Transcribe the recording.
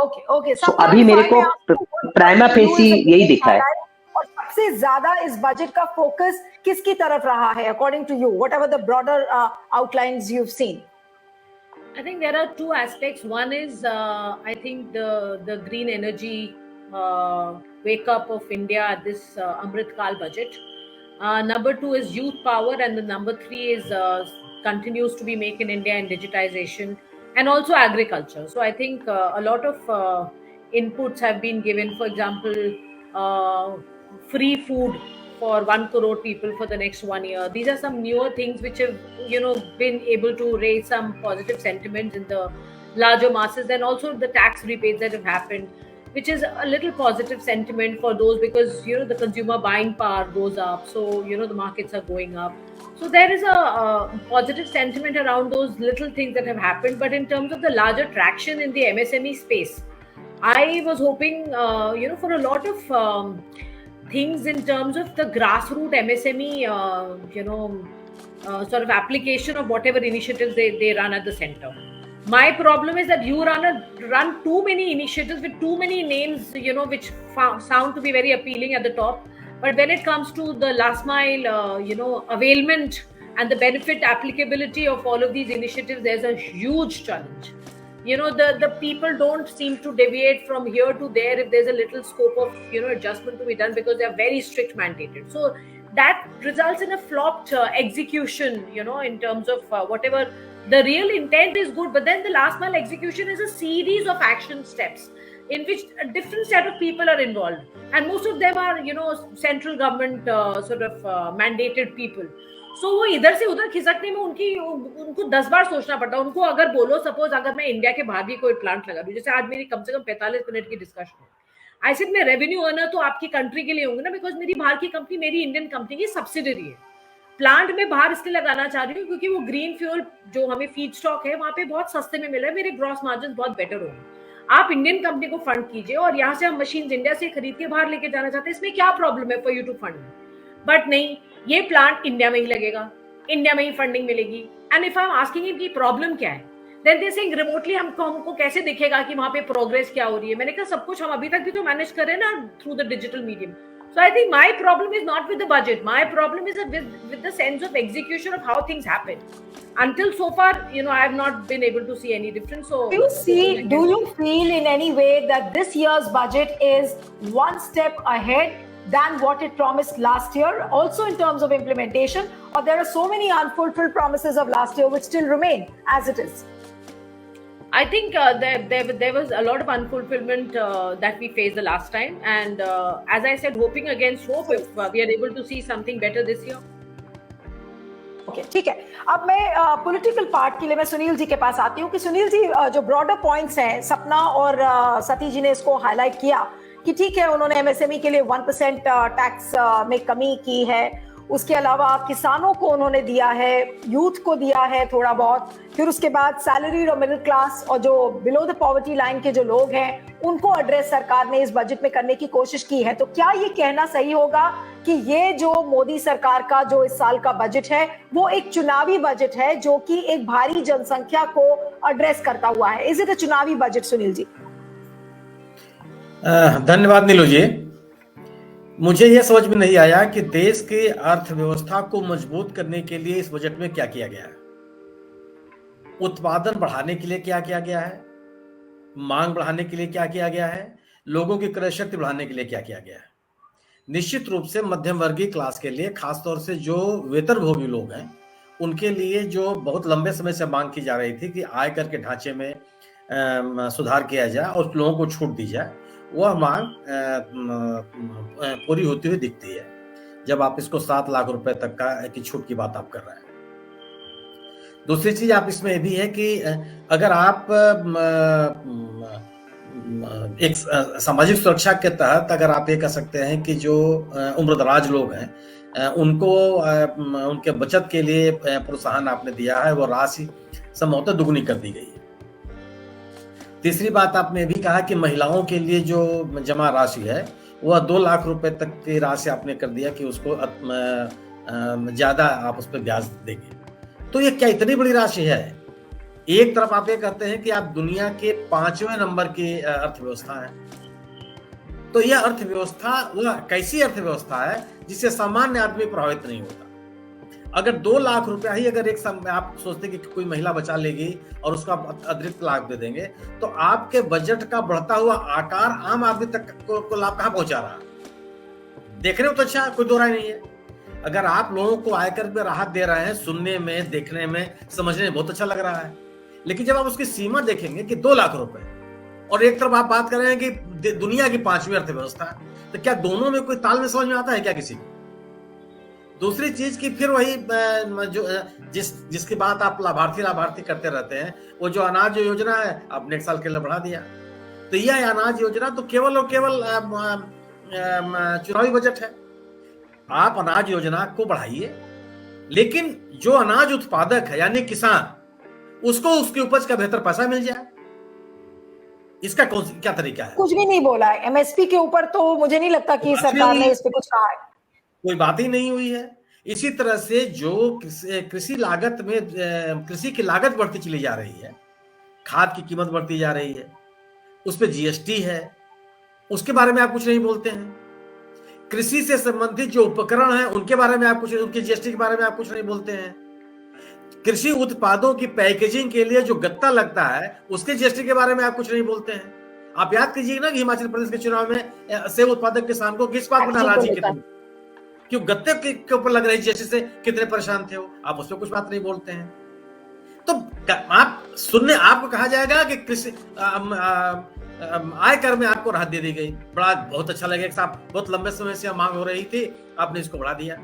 Okay okay. सो अभी मेरे को प्राइमा फेसी यही दिखा है। और सबसे ज्यादा इस बजट का फोकस किसकी तरफ रहा है according to you, whatever the broader outlines you have seen? I think there are two aspects. One is I think the green energy wake up of India at this Amrit Kal budget. Number two is youth power, and the number three is continues to be make in India and digitization, and also agriculture. So I think a lot of inputs have been given. For example, free food for 1 crore people for the next 1 year. These are some newer things which have, been able to raise some positive sentiments in the larger masses, and also the tax rebates that have happened, which is a little positive sentiment for those, because the consumer buying power goes up, so the markets are going up. So there is a positive sentiment around those little things that have happened. But in terms of the larger traction in the MSME space, I was hoping for a lot of things in terms of the grassroots MSME, sort of application of whatever initiatives they run at the center. My problem is that you run too many initiatives with too many names, which sound to be very appealing at the top. But when it comes to the last mile, availment and the benefit applicability of all of these initiatives, there's a huge challenge. The people don't seem to deviate from here to there if there's a little scope of adjustment to be done, because they're very strict mandated. So that results in a flopped execution, in terms of whatever the real intent is good, but then the last mile execution is a series of action steps in which a different set of people are involved, and most of them are central government sort of mandated people. सो वो इधर से उधर खिसकने में उनको 10 बार सोचना पड़ता है। उनको अगर बोलो, सपोज अगर मैं इंडिया के बाहर भी कोई प्लांट लगा दूं, जैसे आज मेरी कम से कम 45 मिनट की डिस्कशन है, आई सेड मैं रेवेन्यू अर्नर तो आपकी कंट्री के लिए होंगे ना, बिकॉज मेरी बाहर की कंपनी मेरी इंडियन कंपनी की सब्सिडरी है। प्लांट में बाहर इसलिए लगाना चाह रही हूँ क्योंकि वो ग्रीन फ्यूल जो हमें फीड स्टॉक है वहां पे बहुत सस्ते में मिल रहा है, मेरे ग्रॉस मार्जिन बहुत बेटर होंगे। आप इंडियन कंपनी को फंड कीजिए, और यहाँ से हम मशीन इंडिया से खरीद के बाहर लेके जाना चाहते हैं, इसमें क्या प्रॉब्लम है for you to fund? But नहीं, ये प्लांट इंडिया में ही लगेगा, इंडिया में ही फंडिंग मिलेगी। And if I am asking him कि प्रॉब्लम क्या है, देन दे सेइंग रिमोटली हमको कैसे दिखेगा कि वहां पे प्रोग्रेस क्या हो रही है। मैंने कहा सब कुछ हम अभी तक भी तो मैनेज कर रहे हैं ना through the digital medium. So I think my problem is not with the budget. My problem is with the sense of execution of how things happen. Until so far, I have not been able to see any difference. So do you feel in any way that this year's budget is one step ahead than what it promised last year, also in terms of implementation, or there are so many unfulfilled promises of last year which still remain as it is? I think there was a lot of unfulfillment that we faced the last time, and as I said, hoping against hope if we are able to see something better this year. Okay, ठीक है। अब मैं political part के लिए मैं सुनील जी के पास आती हूँ कि सुनील जी, जो ब्रॉडर पॉइंट्स हैं, सपना और सती जी ने इसको हाईलाइट किया कि ठीक है उन्होंने एमएसएमई के लिए 1% टैक्स में कमी की है, उसके अलावा किसानों को उन्होंने दिया है, यूथ को दिया है थोड़ा बहुत, फिर उसके बाद सैलरी और मिडिल क्लास और जो बिलो द पॉवर्टी लाइन के जो लोग हैं उनको एड्रेस सरकार ने इस बजट में करने की कोशिश की है। तो क्या ये कहना सही होगा कि ये जो मोदी सरकार का जो इस साल का बजट है वो एक चुनावी बजट है जो कि एक भारी जनसंख्या को एड्रेस करता हुआ है? इज इट अ चुनावी बजट, सुनील जी? धन्यवाद नीलू जी। मुझे यह समझ में नहीं आया कि देश की अर्थव्यवस्था को मजबूत करने के लिए इस बजट में क्या किया गया है। उत्पादन बढ़ाने के लिए क्या किया गया है, मांग बढ़ाने के लिए क्या किया गया है, लोगों की क्रय शक्ति बढ़ाने के लिए क्या किया गया है। निश्चित रूप से मध्यम वर्गीय क्लास के लिए, खासतौर से जो वेतनभोगी लोग हैं उनके लिए जो बहुत लंबे समय से मांग की जा रही थी कि आयकर के ढांचे में सुधार किया जाए और लोगों को छूट दी जाए, वह मांग पूरी होती हुई दिखती है जब आप इसको 7 लाख रुपए तक की छूट की बात आप कर रहे हैं। दूसरी चीज आप इसमें ये भी है कि अगर आप एक सामाजिक सुरक्षा के तहत अगर आप ये कह सकते हैं कि जो उम्रदराज लोग हैं उनको उनके बचत के लिए प्रोत्साहन आपने दिया है, वो राशि संभवतः दुगनी कर दी गई है। तीसरी बात आपने भी कहा कि महिलाओं के लिए जो जमा राशि है वह 2 लाख रुपए तक की राशि आपने कर दिया कि उसको ज्यादा आप उस पर ब्याज देंगे। तो ये क्या इतनी बड़ी राशि है एक तरफ आप ये कहते हैं कि आप दुनिया के 5वें नंबर की अर्थव्यवस्था है, तो यह अर्थव्यवस्था वह कैसी अर्थव्यवस्था है जिससे सामान्य आदमी प्रभावित नहीं होता। अगर 2 लाख रुपया ही अगर आप सोचते कि कोई महिला बचा लेगी और उसका अतिरिक्त लाभ दे देंगे, तो आपके बजट का बढ़ता हुआ आकार आम आदमी तक को लाभ कहां पहुंचा रहा है? देखने में तो अच्छा, कोई दो राय नहीं है। अगर आप लोगों को आयकर में राहत दे रहे हैं, सुनने में, देखने में, समझने में बहुत अच्छा लग रहा है, लेकिन जब आप उसकी सीमा देखेंगे कि 2 लाख रुपए और एक तरफ आप बात कर रहे हैं कि दुनिया की 5वीं अर्थव्यवस्था, तो क्या दोनों में कोई तालमेल समझ में आता है क्या किसी को? दूसरी चीज की फिर वही जो जिसकी बात आप लाभार्थी करते रहते हैं, वो जो अनाज योजना है आपने 1 साल के लिए बढ़ा दिया। तो यह अनाज योजना तो केवल और केवल चुनावी बजट है। आप अनाज योजना को बढ़ाइए, लेकिन जो अनाज उत्पादक है यानी किसान, उसको उसकी उपज का बेहतर पैसा मिल जाए। इसका क्या तरीका है? कुछ भी नहीं बोला है एमएसपी के ऊपर, तो मुझे नहीं लगता कि सरकार ने इस पे कुछ कहा है। कोई बात ही नहीं हुई है। इसी तरह से जो कृषि लागत में कृषि की लागत बढ़ती चली जा रही है, खाद की कीमत बढ़ती जा रही है, उस पे जीएसटी है, उसके बारे में आप कुछ नहीं बोलते हैं। कृषि से संबंधित जो उपकरण हैं उनके बारे में आप कुछ, उनकी जीएसटी के बारे में आप कुछ नहीं बोलते हैं। कृषि उत्पादों की पैकेजिंग के लिए जो गत्ता लगता है उसके जीएसटी के बारे में आप कुछ नहीं बोलते हैं। आप याद कीजिए ना कि हिमाचल प्रदेश के चुनाव में सेब उत्पादक किसान को किस बात में नाराजगी कितनी, क्यों गत्ते के ऊपर लग रही जीएसटी से कितने परेशान थे वो, आप उस पर कुछ बात नहीं बोलते हैं। तो आप सुनने, आपको कहा जाएगा कि कृषि आयकर में आपको राहत दे दी गई, बड़ा बहुत अच्छा लगेगा साहब, बहुत लंबे समय से मांग हो रही थी, आपने इसको बढ़ा दिया।